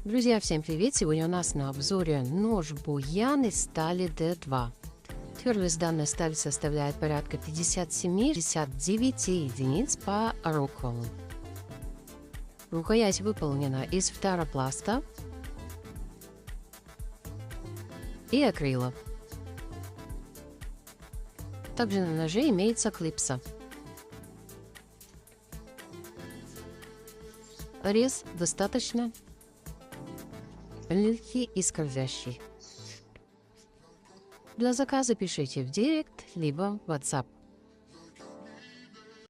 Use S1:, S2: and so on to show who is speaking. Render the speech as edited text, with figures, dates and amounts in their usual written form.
S1: Друзья, всем привет! Сегодня у нас на обзоре нож Буян из стали D2. Твердость данной стали составляет порядка 57-59 единиц по руколу. Рукоять выполнена из фторопласта и акрила. Также на ноже имеется клипса. Рез достаточно легкий и скользящий. Для заказа пишите в директ либо в WhatsApp.